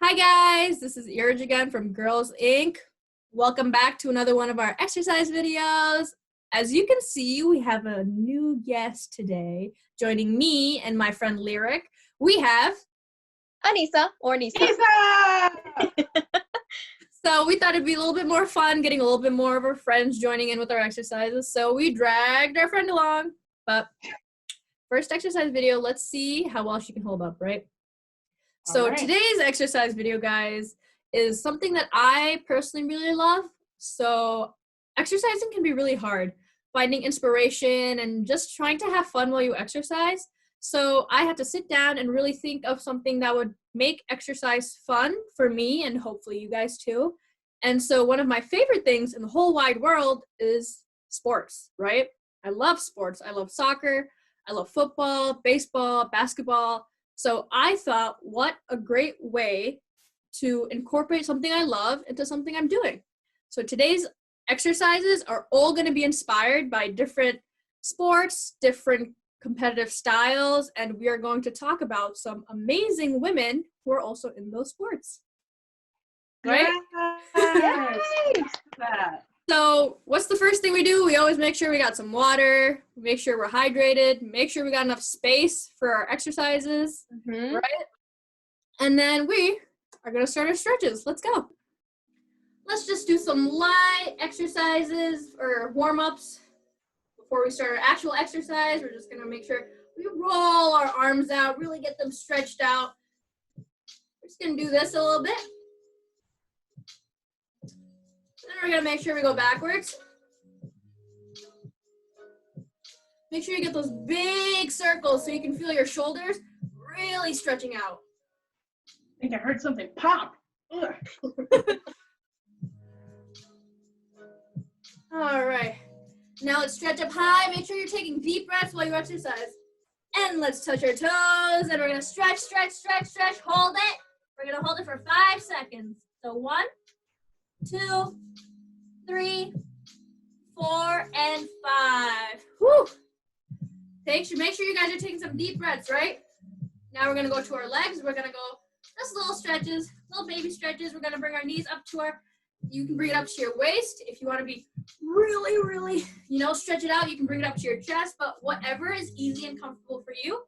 Hi guys, this is Irej again from Girls Inc. Welcome back to another one of our exercise videos. As you can see, we have a new guest today. Joining me and my friend Lyric, we have Anissa or Nisa. So we thought it'd be a little bit more fun getting a little bit more of our friends joining in with our exercises. So we dragged our friend along. But first exercise video, let's see how well she can hold up, right? So today's exercise video, guys, is something that I personally really love. So exercising can be really hard, finding inspiration and just trying to have fun while you exercise. So I had to sit down and really think of something that would make exercise fun for me and hopefully you guys too. And so one of my favorite things in the whole wide world is sports, right? I love sports. I love soccer. I love football, baseball, basketball. So I thought, what a great way to incorporate something I love into something I'm doing. So today's exercises are all going to be inspired by different sports, different competitive styles, and we are going to talk about some amazing women who are also in those sports. Right? Yes. So what's the first thing we do? We always make sure we got some water, make sure we're hydrated, make sure we got enough space for our exercises, right? And then we are going to start our stretches. Let's go. Let's just do some light exercises or warm-ups before we start our actual exercise. We're just going to make sure we roll our arms out, really get them stretched out. We're just going to do this a little bit. Then we're going to make sure we go backwards. Make sure you get those big circles so you can feel your shoulders really stretching out. I think I heard something pop. All right. Now let's stretch up high. Make sure you're taking deep breaths while you exercise. And let's touch our toes. And we're going to stretch, stretch, stretch, stretch. Hold it. We're going to hold it for 5 seconds. So 1, 2, 3, 4, and 5. Whew. Make sure you guys are taking some deep breaths, right? Now we're going to go to our legs. We're going to go just little stretches, little baby stretches. We're going to bring our knees up to you can bring it up to your waist. If you want to be really, really, stretch it out, you can bring it up to your chest, but whatever is easy and comfortable for you.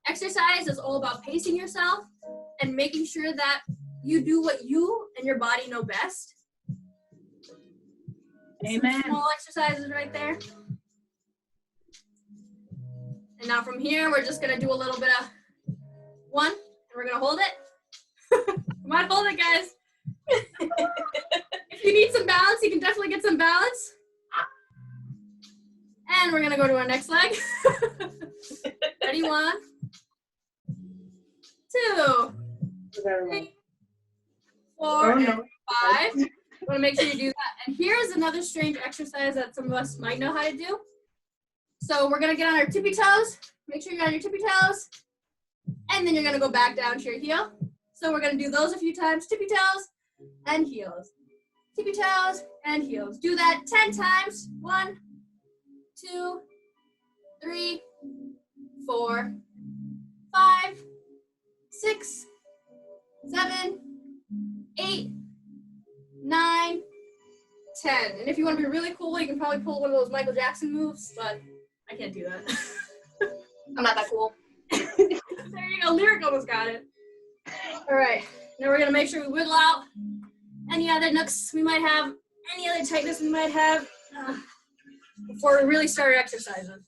Exercise is all about pacing yourself and making sure that you do what you and your body know best. Amen. Some small exercises right there. And now from here, we're just going to do a little bit of 1, and we're going to hold it. Come on, hold it, guys. If you need some balance, you can definitely get some balance. And we're going to go to our next leg. Ready? 1, 2, 3, 4, and 5. You want to make sure you do that. And here's another strange exercise that some of us might know how to do. So we're going to get on our tippy toes. Make sure you're on your tippy toes. And then you're going to go back down to your heel. So we're going to do those a few times. Tippy toes and heels. Tippy toes and heels. Do that 10 times. 1, 2, 3, 4, 5, 6, 7, 8, 9, 10. And if you want to be really cool, you can probably pull one of those Michael Jackson moves, but I can't do that. I'm not that cool. There you go. Lyric almost got it. All right. Now we're going to make sure we wiggle out any other nooks we might have, any other tightness we might have before we really start exercising.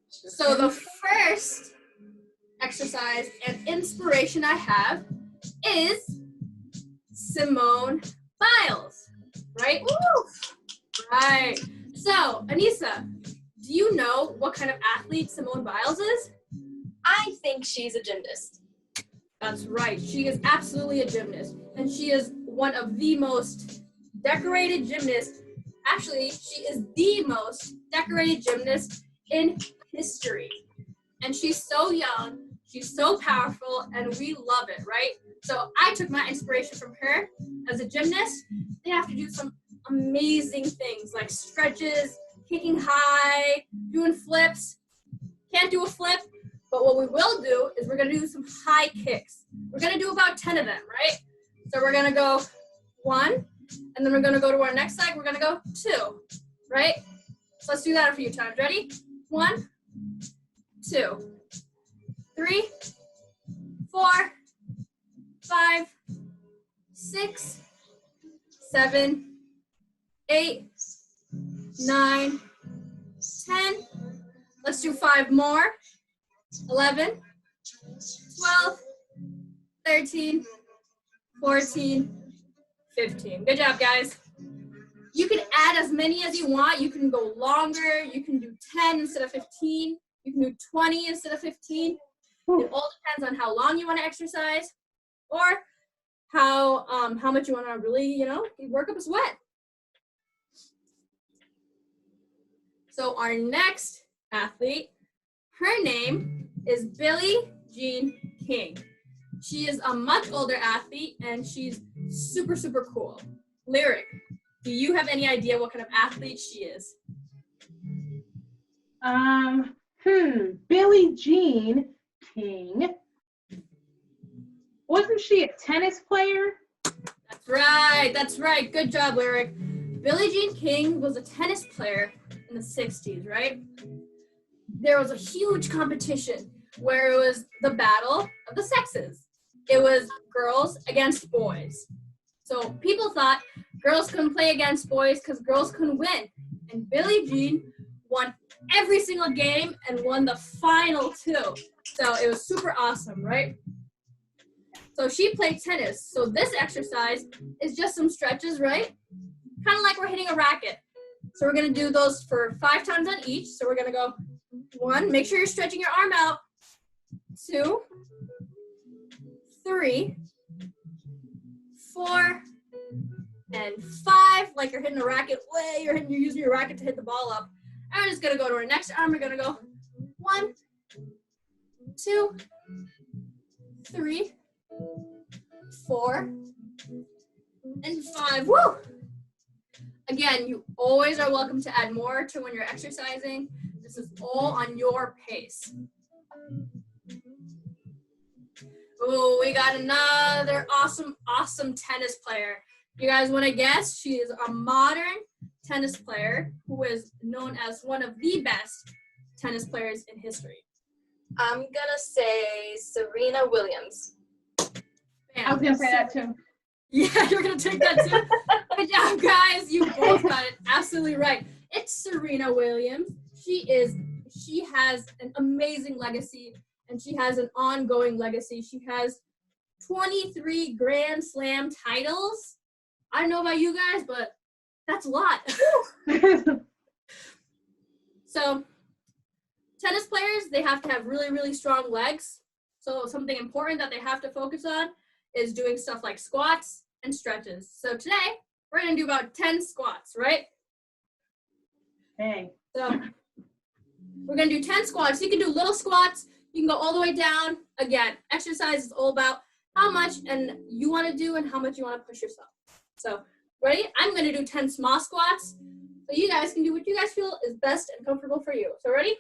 So the first exercise and inspiration I have is Simone Biles, right? Woo! Right. So, Anissa, do you know what kind of athlete Simone Biles is? I think she's a gymnast. That's right. She is absolutely a gymnast. And she is one of the most decorated gymnasts. Actually, she is the most decorated gymnast in history. And she's so young, she's so powerful, and we love it, right? So I took my inspiration from her. As a gymnast, they have to do some amazing things like stretches, kicking high, doing flips. Can't do a flip, But what we will do is we're gonna do some high kicks. We're gonna do about 10 of them, right? So we're gonna go 1, and then we're gonna go to our next leg, we're gonna go 2, right? So let's do that a few times. Ready? 1, 2, 3, 4, 5, 6, 7, 8, 9, 10. Let's do 5 more. 11, 12, 13, 14, 15. Good job, guys. You can add as many as you want. You can go longer. You can do 10 instead of 15. You can do 20 instead of 15. It all depends on how long you want to exercise or how much you want to really, work up a sweat. So our next athlete, her name is Billie Jean King. She is a much older athlete and she's super, super cool. Lyric, do you have any idea what kind of athlete she is? Billie Jean King. Wasn't she a tennis player? That's right. Good job, Lyric. Billie Jean King was a tennis player in the 60s, right? There was a huge competition where it was the battle of the sexes. It was girls against boys. So people thought girls couldn't play against boys because girls couldn't win. And Billie Jean won every single game and won the final 2. So it was super awesome, right? So she played tennis. So this exercise is just some stretches, right? Kind of like we're hitting a racket. So we're going to do those for 5 times on each. So we're going to go 1, make sure you're stretching your arm out. 2, 3, 4, and 5, like you're hitting a racket. You're using your racket to hit the ball up. And we're just going to go to our next arm. We're going to go 1, 2, 3, 4, and 5. Woo! Again, you always are welcome to add more to when you're exercising. This is all on your pace. Oh, we got another awesome tennis player. You guys want to guess? She is a modern tennis player who is known as one of the best tennis players in history. I'm gonna say Serena Williams. Bam. I was gonna say that too. Yeah, you're gonna take that too. Good job, guys. You both got it absolutely right. It's Serena Williams. She has an amazing legacy, and she has an ongoing legacy. She has 23 Grand Slam titles. I don't know about you guys, but that's a lot. So, tennis players, they have to have really, really strong legs. So something important that they have to focus on is doing stuff like squats and stretches. So today, we're gonna do about 10 squats, right? Hey. So we're gonna do 10 squats. You can do little squats. You can go all the way down. Again, exercise is all about how much and you wanna do and how much you wanna push yourself. So ready? I'm gonna do 10 small squats. So you guys can do what you guys feel is best and comfortable for you. So ready?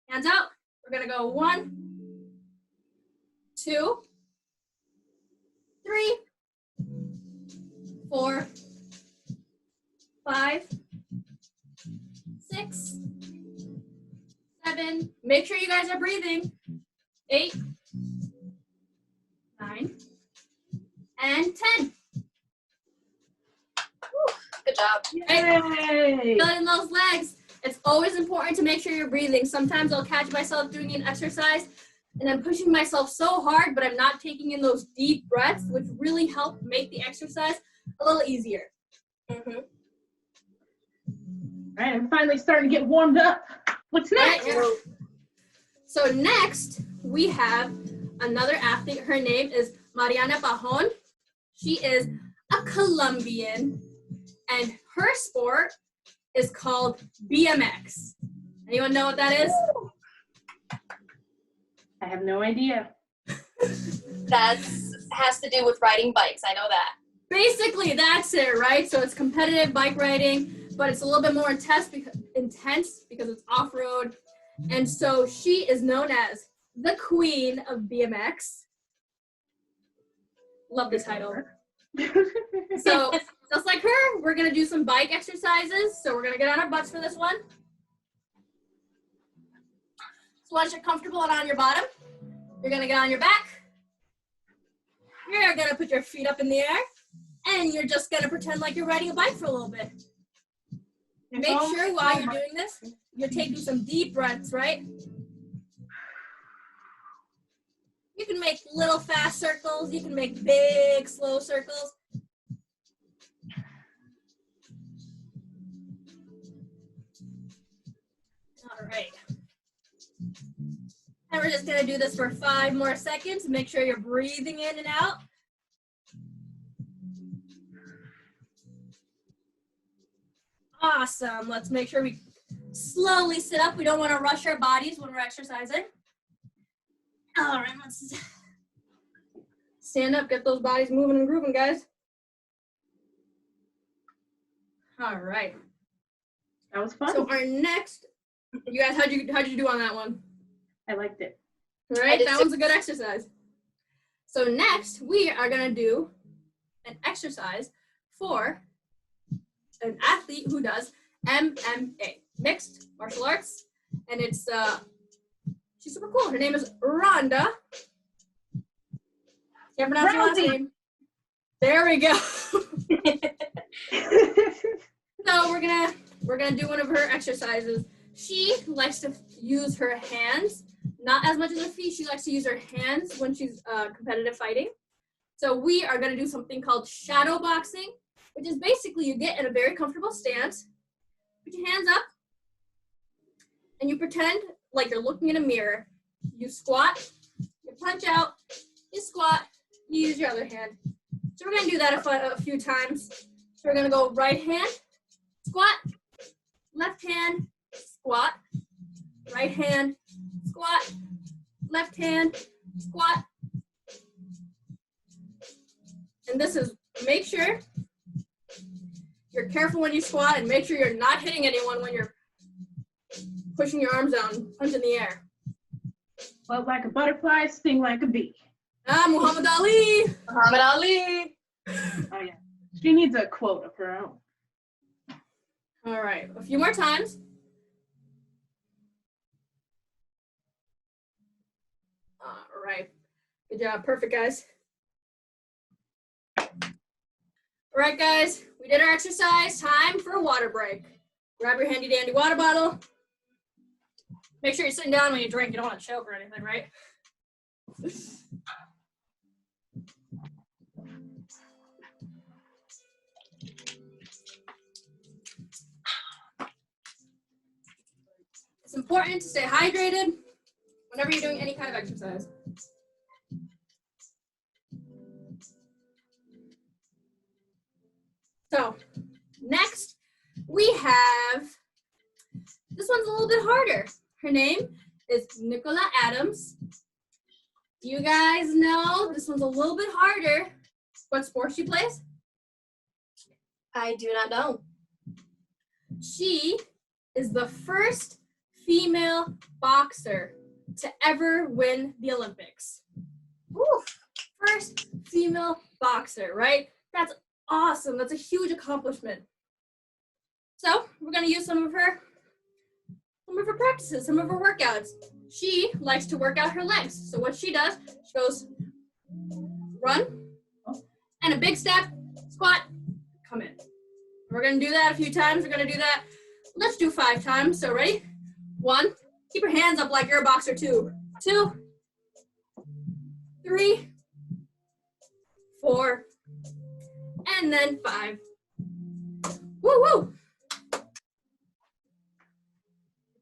Hands out. We're gonna go 1, 2, 3, 4, 5, 6, 7. Make sure you guys are breathing. 8, 9, and 10. Good job. Yay! Fill in those legs. It's always important to make sure you're breathing. Sometimes I'll catch myself doing an exercise and I'm pushing myself so hard, but I'm not taking in those deep breaths, which really help make the exercise a little easier. Mm-hmm. All right, I'm finally starting to get warmed up. What's next? Right. So next, we have another athlete. Her name is Mariana Pajon. She is a Colombian, and her sport is called BMX. Anyone know what that is? I have no idea. That has to do with riding bikes. I know that. Basically, that's it, right? So it's competitive bike riding, but it's a little bit more intense because it's off-road. And so she is known as the queen of BMX. Love this title. So, just like her, we're gonna do some bike exercises. So we're gonna get on our butts for this one. So once you're comfortable and on your bottom, you're gonna get on your back. You're gonna put your feet up in the air, and you're just gonna pretend like you're riding a bike for a little bit. Make sure while you're doing this, you're taking some deep breaths, right? You can make little fast circles. You can make big, slow circles. All right. And we're just gonna do this for 5 more seconds. Make sure you're breathing in and out. Awesome. Let's make sure we slowly sit up. We don't want to rush our bodies when we're exercising. All right, let's stand up, get those bodies moving and grooving, guys. All right. That was fun. So our next, you guys, how'd you do on that one? I liked it. All right, that one's a good exercise. So next, we are gonna do an exercise for an athlete who does MMA, mixed martial arts, and it's she's super cool. Her name is Rhonda. Can't pronounce her last name. There we go. So we're gonna do one of her exercises. She likes to use her hands, not as much as her feet. She likes to use her hands when she's competitive fighting. So we are gonna do something called shadow boxing, which is basically you get in a very comfortable stance, put your hands up, and you pretend like you're looking in a mirror. You squat, you punch out, you squat, you use your other hand. So we're gonna do that a few times. So we're gonna go right hand, squat, left hand, squat, right hand, squat, left hand, squat. And this is, make sure you're careful when you squat and make sure you're not hitting anyone when you're pushing your arms down, punching the air. Float like a butterfly, sting like a bee. Muhammad Ali. Muhammad Ali. Oh yeah. She needs a quote of her own. All right, a few more times. All right, good job, perfect, guys. All right, guys, we did our exercise. Time for a water break. Grab your handy dandy water bottle. Make sure you're sitting down when you drink. You don't want to choke or anything, right? It's important to stay hydrated whenever you're doing any kind of exercise. So next we have, this one's a little bit harder. Her name is Nicola Adams. You guys know this one's a little bit harder. What sport she plays? I do not know. She is the first female boxer to ever win the Olympics. Woo! First female boxer, right? That's awesome. That's a huge accomplishment. So we're gonna use some of her practices, some of her workouts. She likes to work out her legs. So what she does, she goes run, and a big step, squat, come in. We're gonna do that a few times. We're gonna do that. Let's do 5 times. So ready? 1, keep your hands up like you're a boxer. 2, 3, 4, and then 5. Woo woo!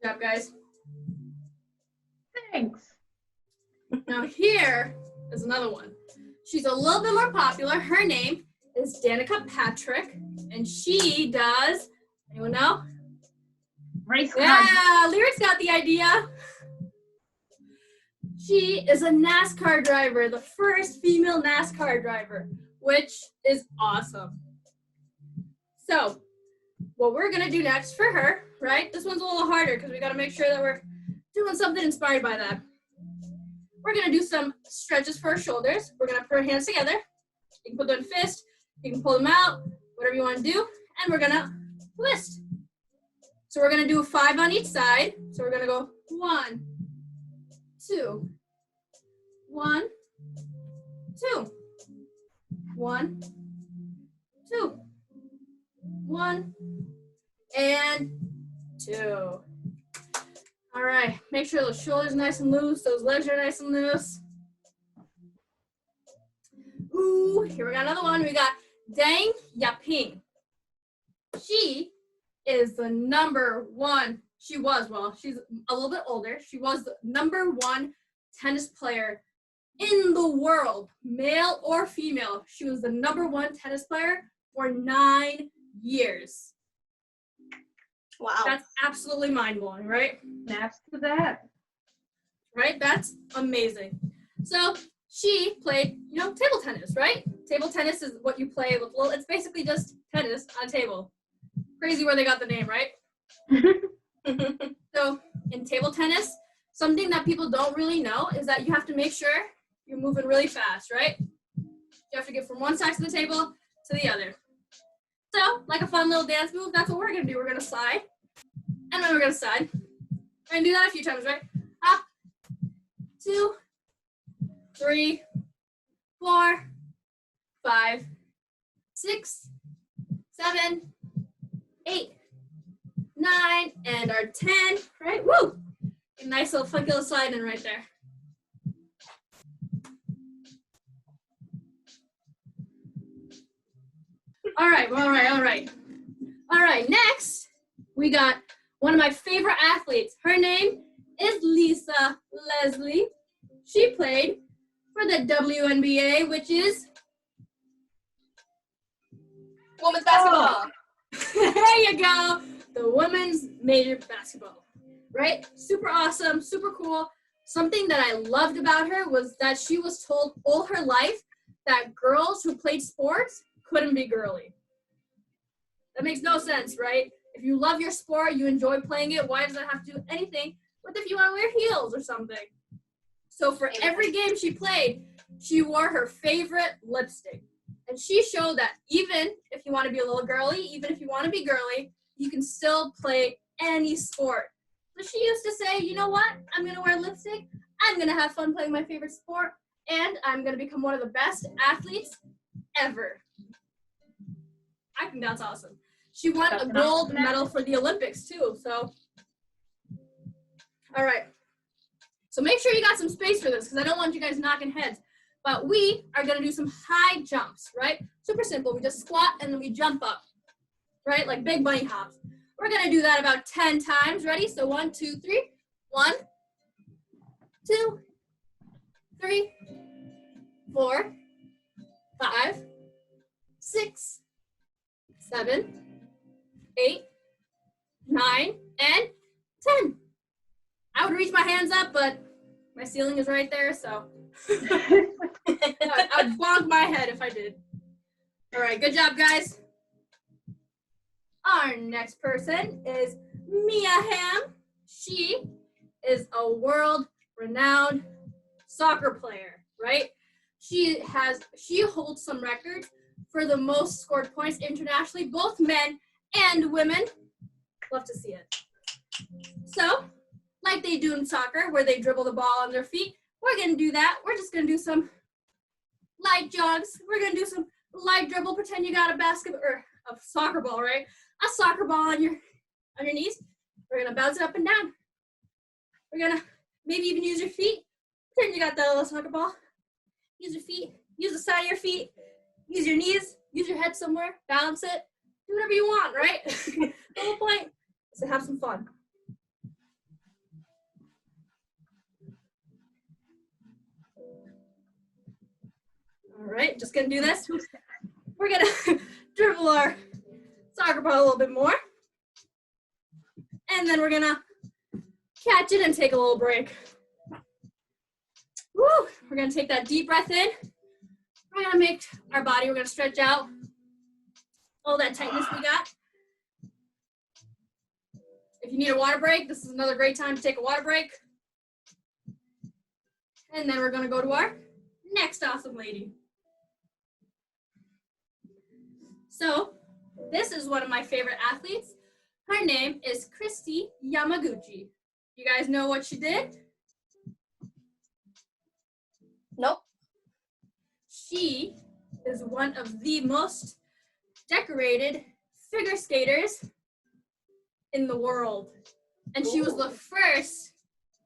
Good job, guys. Thanks. Now here is another one. She's a little bit more popular. Her name is Danica Patrick, and she does, anyone know? Race car. Yeah, Lyric's got the idea. She is a NASCAR driver, the first female NASCAR driver, which is awesome. So, what we're gonna do next for her, right? This one's a little harder because we gotta make sure that we're doing something inspired by that. we're gonna do some stretches for our shoulders. We're gonna put our hands together. You can put them in fist, you can pull them out, whatever you wanna do, and we're gonna twist. So we're gonna do 5 on each side. So we're gonna go 1, 2, 1, 2, 1, 2, 1, and 2. All right, make sure those shoulders are nice and loose, those legs are nice and loose. Ooh, here we got another one. We got Deng Yaping. She is the #1. She was, well, she's a little bit older. She was the #1 tennis player in the world, male or female. She was the #1 tennis player for 9 years. Wow. That's absolutely mind-blowing, right? Snaps to that. Right? That's amazing. So she played, table tennis, right? Table tennis is what you play with, well, it's basically just tennis on a table. Crazy where they got the name, right? So in table tennis, something that people don't really know is that you have to make sure you're moving really fast, right? You have to get from one side of the table to the other. So, like a fun little dance move, that's what we're gonna do. We're gonna slide, and then we're gonna slide. We're gonna do that a few times, right? Up, 2, 3, 4, 5, 6, 7, 8, 9, and our 10, right? Woo! A nice little funky little slide in right there. All right, next, we got one of my favorite athletes. Her name is Lisa Leslie. She played for the WNBA, which is Women's basketball. there you go, the women's major basketball, right? Super awesome, super cool. Something that I loved about her was that she was told all her life that girls who played sports couldn't be girly. That makes no sense, right? If you love your sport, you enjoy playing it, why does that have to do anything with if you want to wear heels or something? So for every game she played, she wore her favorite lipstick. And she showed that even if you want to be a little girly, even if you want to be girly, you can still play any sport. So she used to say, you know what? I'm going to wear lipstick. I'm going to have fun playing my favorite sport. And I'm going to become one of the best athletes ever. I think that's awesome. She won a gold medal for the Olympics too, so. All right. So make sure you got some space for this because I don't want you guys knocking heads. But we are gonna do some high jumps, right? Super simple. We just squat and then we jump up, right? Like big bunny hops. We're gonna do that about 10 times. Ready? So 1, 2, 3. 1, 2, 3, 4, 5, 6, 7, 8, 9, and 10. I would reach my hands up, but my ceiling is right there, so I'd bonk my head if I did. All right, good job, guys. Our next person is Hamm. She is a world-renowned soccer player, right? She holds some records for the most scored points internationally, both men and women. Love to see it. So, like they do in soccer, where they dribble the ball on their feet, we're gonna do that. We're just gonna do some light jogs. We're gonna do some light dribble. Pretend you got a basketball or a soccer ball, right? A soccer ball on your knees. We're gonna bounce it up and down. We're gonna maybe even use your feet. Pretend you got that little soccer ball. Use your feet. Use the side of your feet. Use your knees. Use your head somewhere. Balance it. Do whatever you want, right? The whole point is to have some fun. All right, just gonna do this. We're gonna dribble our soccer ball a little bit more. And then we're gonna catch it and take a little break. Woo! We're gonna take that deep breath in. We're gonna make our body, we're gonna stretch out all that tightness we got. If you need a water break, this is another great time to take a water break. And then we're gonna go to our next awesome lady. So this is one of my favorite athletes. Her name is Kristi Yamaguchi. You guys know what she did? Nope. She is one of the most decorated figure skaters in the world. And she was the first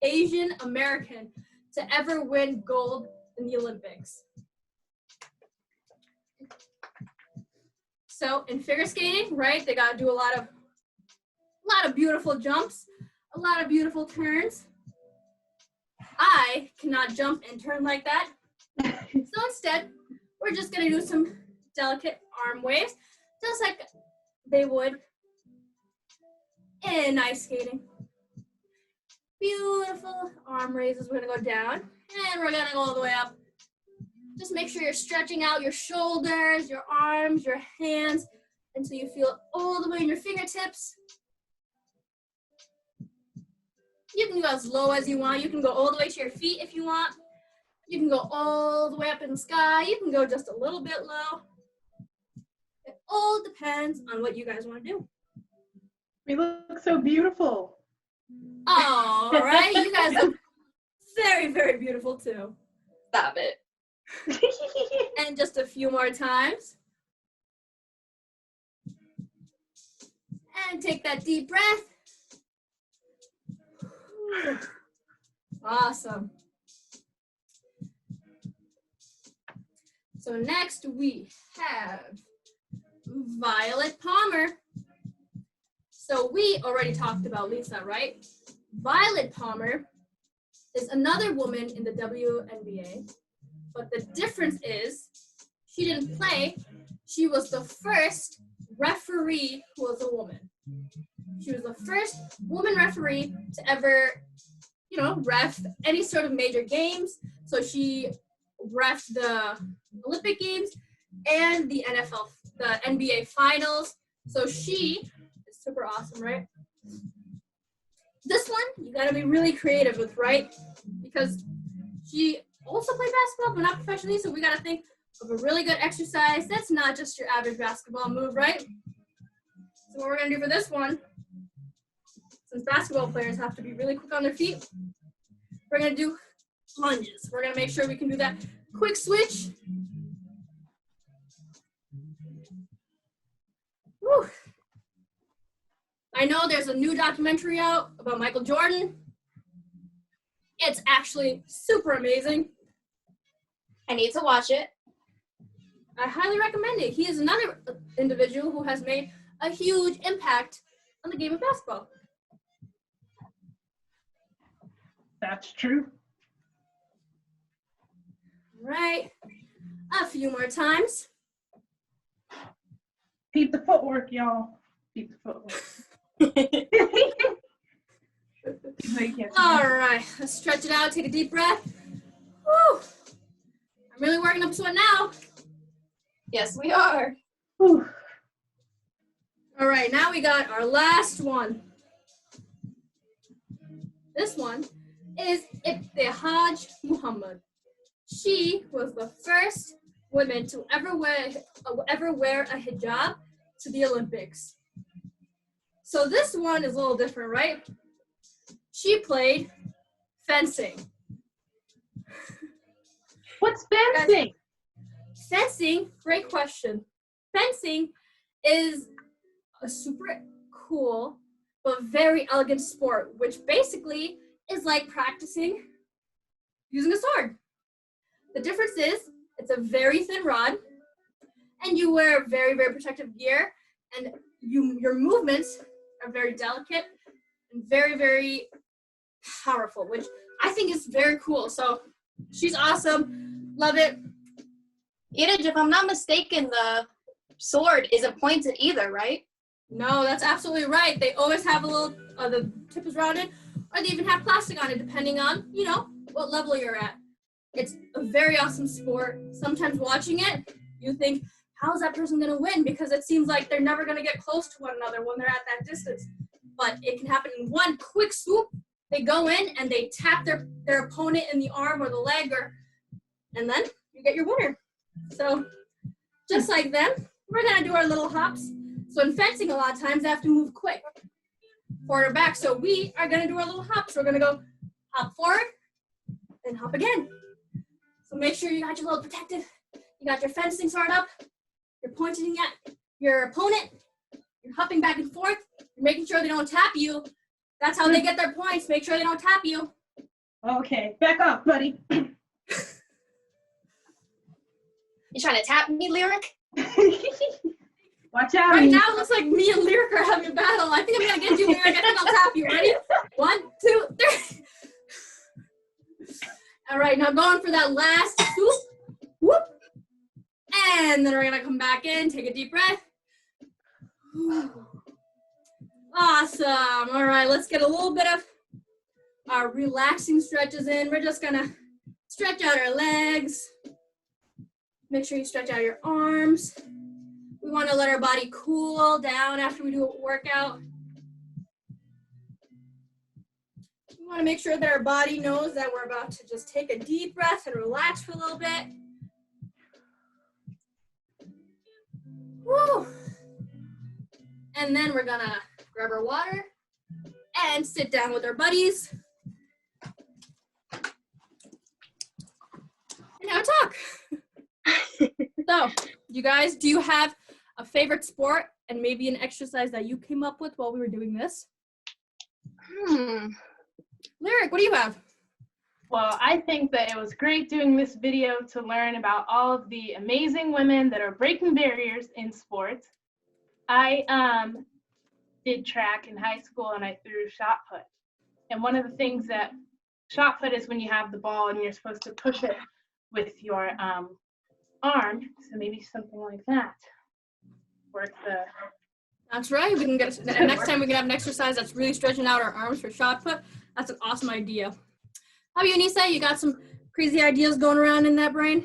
Asian American to ever win gold in the Olympics. So in figure skating, right, they got to do a lot of beautiful jumps, a lot of beautiful turns. I cannot jump and turn like that. So instead, we're just going to do some delicate arm waves, just like they would in ice skating. Beautiful arm raises. We're going to go down, and we're going to go all the way up. Just make sure you're stretching out your shoulders, your arms, your hands, until you feel it all the way in your fingertips. You can go as low as you want. You can go all the way to your feet if you want. You can go all the way up in the sky. You can go just a little bit low. It all depends on what you guys want to do. We look so beautiful. All right, you guys look very, very beautiful too. Stop it. And just a few more times. And take that deep breath. Awesome. So next we have Violet Palmer. So we already talked about Lisa, right? Violet Palmer is another woman in the WNBA, but the difference is she didn't play. She was the first referee who was a woman. She was the first woman referee to ever, ref any sort of major games. So she refed the Olympic Games and the NBA Finals. So she is super awesome, right? This one, you gotta be really creative with, right? Because she also played basketball, but not professionally, so we gotta think of a really good exercise that's not just your average basketball move, right? So what we're gonna do for this one, since basketball players have to be really quick on their feet, we're gonna do lunges. We're gonna make sure we can do that quick switch. Whew. I know there's a new documentary out about Michael Jordan. It's actually super amazing. I need to watch it. I highly recommend it. He is another individual who has made a huge impact on the game of basketball. That's true. Right. A few more times. Peep the footwork, y'all. Peep the footwork. All right. Let's stretch it out. Take a deep breath. Woo. I'm really working up to it now. Yes, we are. Whew. All right. Now we got our last one. This one is Irej Muhammad. She was the first woman to ever wear a hijab to the Olympics. So this one is a little different, right? She played fencing. What's fencing? Fencing, great question. Fencing is a super cool but very elegant sport, which basically is like practicing using a sword. The difference is it's a very thin rod, and you wear very, very protective gear, and your movements are very delicate and very, very powerful, which I think is very cool. So she's awesome. Love it. Irej, if I'm not mistaken, the sword isn't pointed either, right? No, that's absolutely right. They always have a little, the tip is rounded, or they even have plastic on it, depending on, what level you're at. It's a very awesome sport. Sometimes watching it, you think, how's that person going to win? Because it seems like they're never going to get close to one another when they're at that distance. But it can happen in one quick swoop, they go in and they tap their opponent in the arm or the leg, and then you get your winner. So just like them, we're gonna do our little hops. So in fencing, a lot of times they have to move quick, forward or back. So we are gonna do our little hops. We're gonna go hop forward and hop again. So make sure you got your little protective, you got your fencing sword up, you're pointing at your opponent, you're hopping back and forth, you're making sure they don't tap you. That's how they get their points. Make sure they don't tap you. Okay, back off, buddy. You trying to tap me, Lyric? Watch out. Right now, it looks like me and Lyric are having a battle. I think I'm going to get you, Lyric. I think I'll tap you. Ready? 1, 2, 3. All right, now going for that last swoop. Whoop. And then we're going to come back in. Take a deep breath. Awesome. All right, let's get a little bit of our relaxing stretches in. We're just going to stretch out our legs. Make sure you stretch out your arms. We want to let our body cool down after we do a workout. We want to make sure that our body knows that we're about to just take a deep breath and relax for a little bit. Woo. And then we're gonna grab our water and sit down with our buddies and have a talk. So, you guys, do you have a favorite sport and maybe an exercise that you came up with while we were doing this? Lyric, what do you have? Well, I think that it was great doing this video to learn about all of the amazing women that are breaking barriers in sports. I did track in high school and I threw shot put. And one of the things that shot put is when you have the ball and you're supposed to push it with your arm. So maybe something like that. Worth the. That's right. We can get next time we can have an exercise that's really stretching out our arms for shot put. That's an awesome idea. How about you, Anissa? You got some crazy ideas going around in that brain?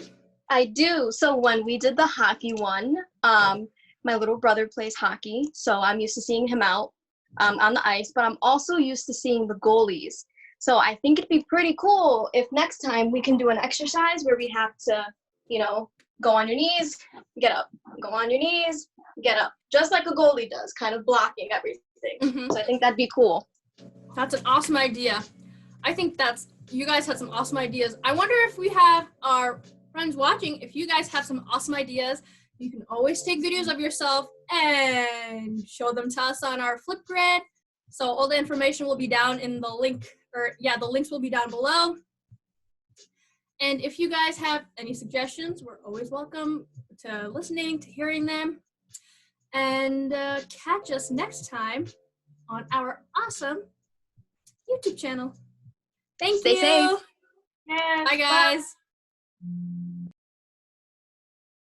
I do. So when we did the hockey one, my little brother plays hockey, so I'm used to seeing him out on the ice, but I'm also used to seeing the goalies. So I think it'd be pretty cool if next time we can do an exercise where we have to, go on your knees, get up, go on your knees, get up, just like a goalie does, kind of blocking everything. Mm-hmm. So I think that'd be cool. That's an awesome idea. I think you guys had some awesome ideas. I wonder if we have our friends watching, if you guys have some awesome ideas, you can always take videos of yourself and show them to us on our Flipgrid. So all the information will be down in the link, the links will be down below. And if you guys have any suggestions, we're always welcome to listening, to hearing them. And catch us next time on our awesome YouTube channel. Thank you. Stay safe. Yes, Bye, guys.